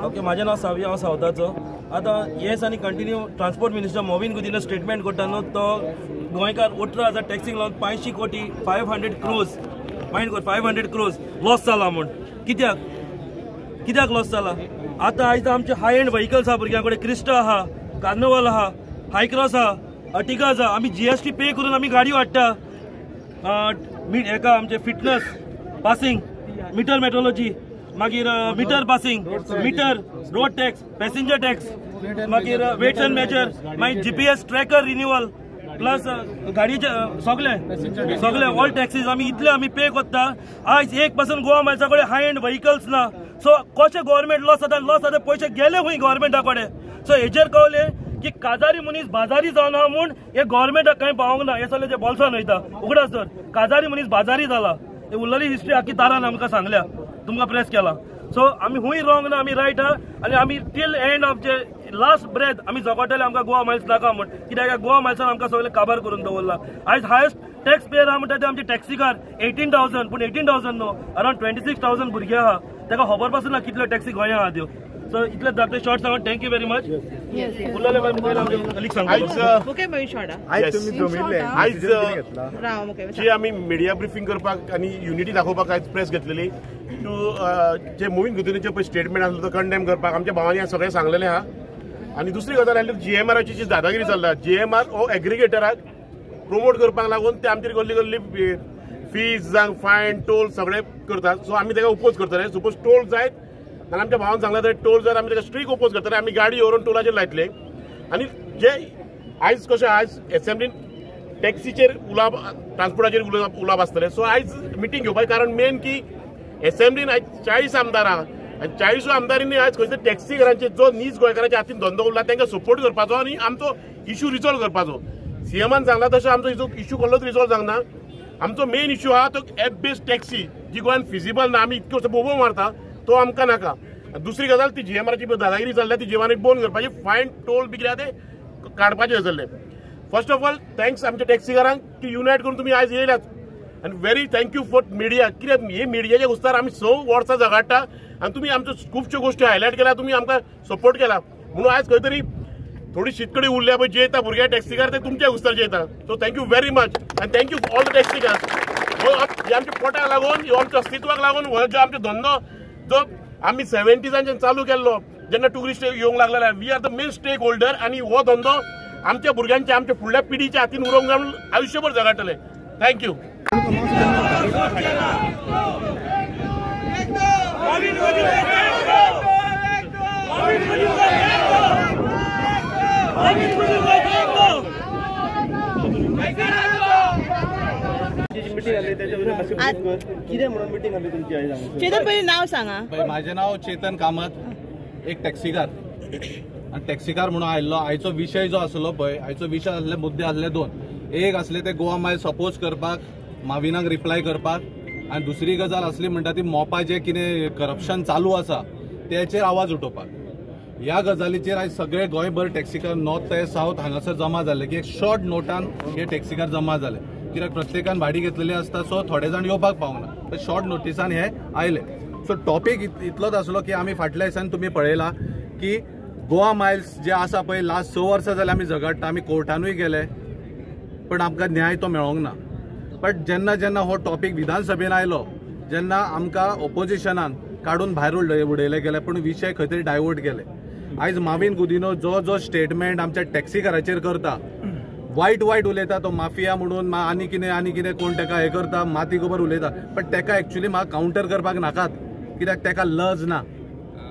Okay, माझे नाव सावी, हांव सावथाचो. आतां येस आनी continue transport minister मोविन Gudino statement करता न्हू, तो गोंयकार 18,000 टॅक्सीक लावन 500 कोटी 500 क्रोज मायंड कर 500 क्रोज लॉस जाला म्हूण. कित्याक लॉस जाला? आतां आयज आमचे हाय एंड व्हेकल्स आहा, भुरग्यां कडेन क्रिस्टा आहा, कार्निवल आहा, हायक्रॉस आहा, अर्टिगाज आहा. आमी जीएसटी पे करून आमी गाडयो हाडटा. हेका आमचे फिटनेस पासिंग, मिटर मेट्रोलॉजी, मागीर meter passing, meter road tax, passenger tax, मागीर वेट्स एंड मेजर, मागीर जीपीएस ट्रॅकर रिन्युअल, प्लस गाडयेचे सगळे ऑल टॅक्सीज आमी इतले आमी पे करता. आयज 1% गोवा मायल्सा कडेन हाय एंड व्हेकल्स ना. सो कशें गव्हर्मेंट लॉस जाता पयशे गेले खंय गव्हर्मेंटा कडेन. सो हेजेर कळले की काजारी मनीस बाजारी जावना म्हूण हे गव्हर्मेंटाक खंय पावोंक ना. हे सगळे जे बॉल्सान वयता उगडास तर काजारी मनीस बाजारी जाला. हे उरलेली हिस्ट्री आख्खी तारान आमकां सांगल्या, तुमकां प्रेस केला. सो आमी हुंय रॉंग ना, आमी रायट आहा आनी आमी टील एंड आमचे लास्ट ब्रेथ आमी जगोटले. आमकां गोवा मायल्स नाका म्हूण, कित्याक गोवा मायल्सान आमकां सगळे काबार करून दवरला. आयज हायस्ट टॅक्स पेयर आहा म्हणटा ते आमचे टॅक्सीकार 18,000, पूण 18,000 न्हू, अरावंड 26,000 भुरगे आहा. ताका खबर पासून ना कितल्यो टॅक्सी गोंया आहा त्यो. सो इतले धाकटे शॉर्ट सांगून थँक्यू व्हेरी मच. उरलेले जी आमी मिडिया ब्रिफींग करपाक आनी युनिटी दाखोवपाक आयज प्रेस घेतलेली. जे मोविन गुदिनोचे पळय स्टेटमेंट आसलो तो कंडेम करपाक आमच्या भावांनी सगळें सांगलेलें आहा. आनी दुसरी गजाल आसली जीएमआराची जी दादागिरी चल्ला, जीएमआर हो एग्रिगेटराक प्रोमोट करपाक लागून ते आमचेर गल्ली फीज जावं फायन टोल सगळे करतात. सो आमी ताका ओपोज करतले. सपोज टोल जायत आनी आमच्या भावान सांगला तर टोल जर आमी ताका स्ट्रीक ओपोज करतले, आमी गाडी व्हरून टोलाचेर लायतले. आनी जे आयज कशें आयज एसेंब्लीन टॅक्सीचेर उलाव ट्रान्सपोर्टाचेर उलाव आसतले. सो आयज मिटींग घेवपाचें कारण मेन की एसेंब्लीन आयज 40 आमदार आहा आनी 40 आमदारांनी आयज खंय तरी टॅक्सीकारांचे जो नीज गोंयकारांच्या हातीन धंदो उरला तांकां सपोर्ट करपाचो आनी आमचो इश्यू रिजॉल्व करपाचो. सीएमान सांगला तशें आमचो इश्यू कसलोच रिजॉल्व जावना. आमचो मेन इश्यू आहा तो एप बेस्ड टॅक्सी जी गोंयान फिजिबल ना. आमी इतके वर्स बोबो मारता तो आमकां नाका. दुसरी गजाल ती जीएमआराची दादागिरी चल्ल्या ती जीएमआराक बंद करपाची. फायन टोल बी कितें ते काडपाचे आसले. फर्स्ट ऑफ ऑल थँक्स आमच्या टॅक्सीकारांक की युनायट करून तुमी आयज येयल्यात. आनी व्हेरी थँक्यू फॉर मिडिया. कित्याक हे मिडियाच्या घुस्तार आमी 6 वर्सां झगडटा आनी तुमी आमच्यो खुबश्यो गोश्टी हायलायट केल्या, तुमी आमकां सपोर्ट केला. म्हणून आयज खंय तरी थोडी शीतकडी उरल्या पळय जे येता भुरगे टॅक्सीकार ते तुमच्या घुस्तार जेता. सो थँक्यू व्हेरी मच आनी थँक्यू ऑल द टॅक्सीकार. हे आमच्या पोटाक लागून, ह्यो आमच्या अस्तित्वाक लागून, हो जो आमचो धंदो जो आमी 70सांच्यान चालू केल्लो जेन्ना टुरिस्ट येवंक लागलेले, we are the main stakeholder. आनी हो धंदो आमच्या भुरग्यांच्या आमच्या फुडल्या पिढीच्या हातीन उरोवंक जावन आयुश्यभर झगडटले. थँक्यू. चेतन पहिले नाव सांगा. माझे नाव चेतन कामत, एक टॅक्सीकार आणि टॅक्सीकार म्हणून आयल्लो. आयचो विषय जो आसलो पळय, आयचो विषय आसले मुद्दे आसले 2. एक आसले ते गोवा मायल्स अपोज करपाक, माविनाक रिप्लाय करपाक, आनी दुसरी गजाल आसली म्हणटा ती मोपा जे कितें करप्शन चालू आसा तेचेर आवाज उठोवपाक. ह्या गजालीचेर आयज सगळे गोंयभर टॅक्सीकार नॉर्थ ते साऊथ हांगासर जमा जाले की एक शॉर्ट नोटान हे टॅक्सीकार जमा जाले. कित्याक प्रत्येकान भाडी घेतलेली आसता, सो थोडे जाण येवपाक पावना, तर शॉर्ट नोटिसान हे आयले. सो टॉपीक इतलोच आसलो की आमी फाटल्या दिसांनी तुमी पळयला की गोवा मायल्स जे आसा पळय लास्ट 6 वर्सां जाली आमी झगडटा. आमी कोर्टानूय गेले पण आमकां न्याय तो मेळोंक ना. बट जेन्ना जेन्ना हो टॉपीक विधानसभेन आयलो, जेन्ना आमकां ऑपोजिशनान काडून भायर उडयले गेले, पण विशय खंय तरी डायवर्ट केले. आयज मोविन गुदिनो जो स्टेटमेंट आमच्या टॅक्सीकाराचेर करता, वायट उलयता, तो माफिया म्हणून आनी कितें कोण ताका हे करता, माती गोबर उलयता. बट ताका एक्चुअली म्हाका काउंटर करपाक नाकात, कित्याक ताका लज ना.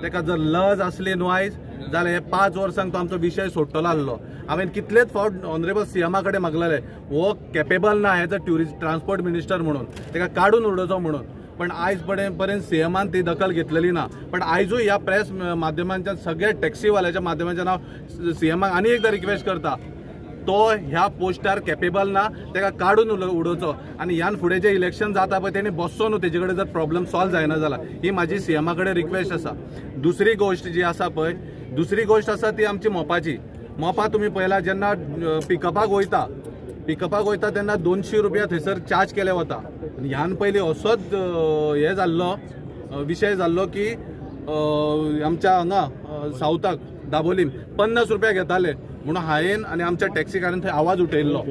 ताका जर लज आसली न्हू आयज जाल्यार हे 5 वर्सांक तो आमचो विशय सोडटलो आसलो. हांवें कितलेच फावट ऑनरेबल सीएमा कडेन मागलेले, हो कॅपेबल ना एज अ ट्रान्सपोर्ट मिनिस्टर म्हणून, ताका काडून उडोवचो म्हणून. पण आयज पर्यंत सीएमान ती दखल घेतलेली ना. पण आयजूय ह्या प्रेस माध्यमांच्या सगळ्या टॅक्सीवाल्याच्या माध्यमांच्यान हांव सीएमाक आनी एकदां रिक्वेस्ट करता, तो ह्या पोस्टार कॅपेबल ना, ताका काडून उडोवचो. आनी ह्यान फुडें जे इलेक्शन जाता पळय तेणी बसचो न्हू, तेजे कडेन जर प्रॉब्लेम सॉल्व जायना जाल्यार. ही म्हाजी सीएमा कडेन रिक्वेस्ट आसा. दुसरी गोश्ट जी आसा पळय, दुसरी गोष्ट आसा ती आमची मोपाची. मोपा तुम्ही पळयला जेन्ना पिकअपाक वयता तेन्ना 200 रुपया थंयसर चार्ज केले वता. ह्यान पयलीं असोच हे जाल्लो विशय जाल्लो की आमच्या हांगा सावथाक दाबोलीम 50 रुपया घेताले म्हणून हांवें आनी आमच्या टॅक्सीकारान थंय आवाज उठयल्लो.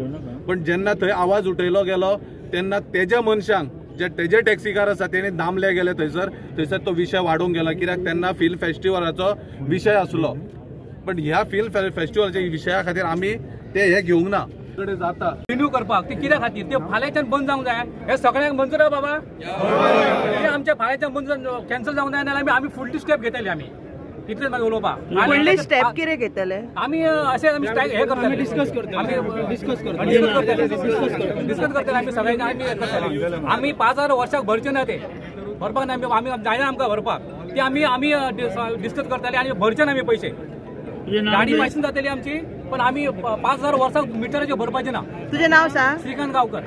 पण जेन्ना थंय आवाज उठयलो गेलो तेन्ना तेज्या मनशांक जे तेजे टॅक्सीकार आसा तेणी दामले गेले थंयसर तो विशय वाडूंक गेला. कित्याक तेन्ना फिल्म फेस्टिवलाचो विशय आसलो. पण ह्या फिल्म फेस्टिवलाच्या विशया खातीर आमी ते हे घेवंक ना. कडे जाता रिन्यू करपाक ते कित्या खातीर ते फाल्यांच्यान बंद जावंक जाय. हे सगळ्यांक मंजूर आहे बाबा. ते आमच्या फाल्यांच्यान बंद कॅन्सल जावंक जाय नाल्यार आमी फुडली स्टेप घेतले. आमी इतलेच मागीर उलोवपाक फुडली स्टेप कितें घेतले आमी अशें आमी हे करतले डिस्कस करतले आमी सगळ्यांनी आमी हे करतले. आमी 5000 वर्साक भरचे ना ते भरपाक ना. आमी जायना आमकां भरपाक ते आमी डिस्कस करतले आनी भरचे ना आमी पयशे. गाडी मायसून जातली आमची पण आमी 5000 वर्साक मिटराचे भरपाचे ना. तुझे नाव सांग. श्रीकांत गावकर.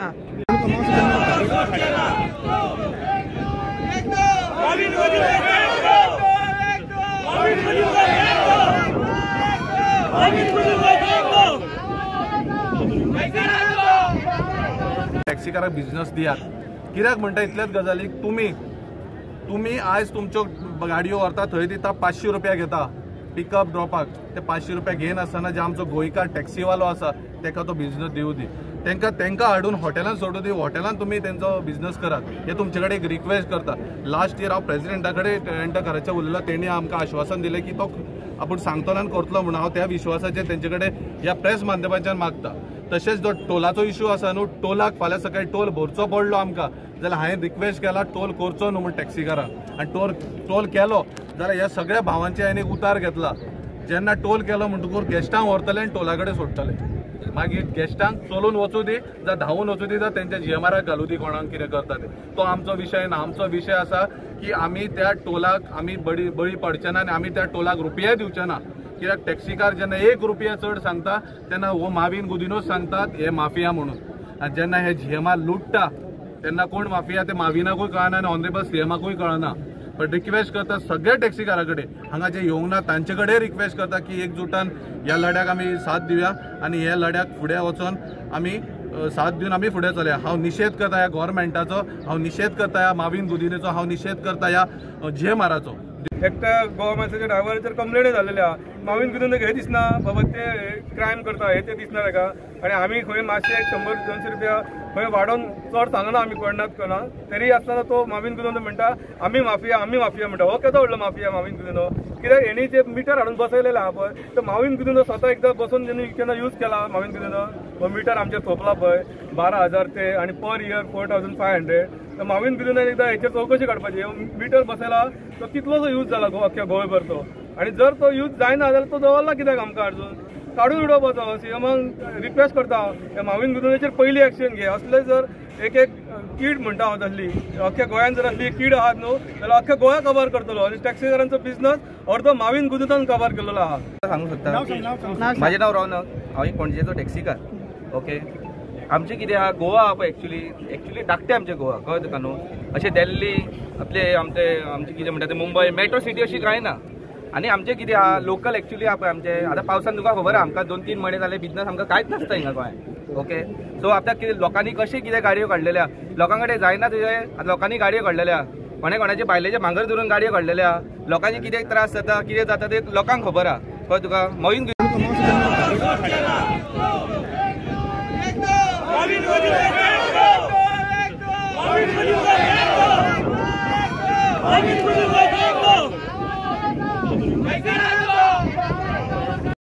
टॅक्सीकाराक बिझनेस दियात. कित्याक म्हणटा इतल्याच गजालीक तुम्ही आज तुमच्यो गाडयो व्हरता थंय दिता 500 रुपया घेता पिकअप ड्रॉपाक. ते 500 रुपया घेन आसतना जे आमचो गोंयकार टॅक्सीवालो आसा तेका तो बिझनेस दिवं दी. तेंका हाडून हॉटेलांत सोडूं दी. हॉटेलांत तुमी तेंचो बिझनेस करात. हे तुमचे कडेन एक रिक्वेस्ट करता. लास्ट इयर हांव प्रेसिडेंटा कडेन रेंटकाराचे उलयलो. तेणी आमकां आश्वासन दिलें की तो आपूण सांगतलो आनी करतलो म्हणून. हांव त्या विश्वासाचेर तेंचे कडेन ह्या प्रेस माध्यमांच्यान मागता. तशेंच जो टोलाचो इश्यू आसा न्हू टोलाक फाल्यां सकाळी टोल भरचो पडलो आमकां जाल्यार हांवें रिक्वेस्ट केला टोल करचो न्हू म्हणून टॅक्सीकारांक. आनी टोल केलो जाल्यार ह्या सगळ्या भावांचे हांवें एक उतार घेतला. जेन्ना टोल केलो म्हणटकूच गेस्टांक व्हरतले आनी टोला कडेन सोडटले. मागीर गेस्टांक चलून वचूं दी जावं धांवून वचूं दी जावं तेंच्या जीएमआराक घालूं दी कोणाक कितें करता ते. तो आमचो विशय ना. आमचो विशय आसा की आमी त्या टोलाक आमी बळी पडचे ना आनी आमी त्या टोलाक रुपये दिवचे ना. कित्याक टॅक्सीकार जेन्ना 1 रुपया चड सांगता तेन्ना हो माविन गुदिनूच सांगतात हे माफिया म्हणून. आनी जेन्ना हे जीएमआर लुटता तेन्ना कोण माफिया ते माविनाकूय कळना आनी ऑनरेबल सीएमाकूय कळना. पण रिक्वेस्ट करता सगळ्या टॅक्सीकारा कडेन हांगा जे येवंक ना तांचे कडेन रिक्वेस्ट करता की एकजुटान ह्या लढ्याक आमी साथ दिवया आनी हे लढ्याक फुडें वचून आमी साथ दिवन आमी फुडें चलया. हांव निशेध करता ह्या गव्हर्मेंटाचो. हांव निशेध करता ह्या माविन गुदिनेचो. हांव निशेध करता ह्या जीएमआराचो. एकट्या गोवामासाच्या ड्रायव्हराचेर कंप्लेनी जाल्लेली आहा. माविन गुदिनूक हे दिसना बाबा ते क्रायम करता हे ते दिसना ताका. आनी आमी खंय मातशे 100-200 रुपया खंय वाडोवन चड सांगना आमी कोणा. तरी आसतना तो माविन गुदिनो म्हणटा आमी माफिया म्हणटा. हो केदो व्हडलो माफिया माविन गुदिनो. कित्याक हेणी जे मिटर हाडून बसयलेले आहा पळय तो माविन गुदिनो स्वता एकदां बसून केन्ना यूज केला माविन गुदिनो. हो मिटर आमचेर थोपला पळय 12,000 ते आनी पर इयर 4,500. तर माविन गुदिनान एकदां हेचेर चवकशी काडपाची. मिटर बसयला तो कितलोसो यूज जाला अख्ख्या गोंयभर तो. आनी जर तो यूज जायना जाल्यार तो दवरला कित्याक आमकां अजून काडून उडोवपाचो. सीएमाक रिक्वेस्ट करता हे माविन गुदिनाचेर पयली एक्शन घे. असले जर एक कीड म्हणटा हांव तसली अख्ख्या गोंयांत जर असली कीड आहात न्हू जाल्यार अख्ख्या गोंया कवर करतलो. आनी टॅक्सीकारांचो बिझनस अर्दो माविन गुदिनान कवर केल्लो आहा. सांगू शकता माझे नाव रौनक. हांव एक पणजेचो टॅक्सीकार. ओके आमचे कितें आहा गोवा आहा पळय एक्चुली धाकटे आमचे गोवा कळ्ळें तुका न्हू. अशें दिल्ली आमचे कितें म्हणटा ते मुंबय मेट्रो सिटी अशी कांय ना. आनी आमचे कितें आहा लोकल एक्चुली आहा पळय आमचे आतां पावसान तुका खबर आहा आमकां 2-3 म्हयने जाले बिझनस आमकां कांयच नासता हिंगा गोंयांत. ओके सो आतां कितें लोकांनी कशें कितें गाडयो काडलेल्या लोकां कडेन जायना तुजें लोकांनी गाडयो काडलेल्या. कोणाचे बायलेचे भांगर धरून गाडयो काडलेल्या. लोकांचे कितें त्रास जाता कितें जाता ते लोकांक खबर आहा कळ्ळें तुका. मोहीन Maviन Gudiनो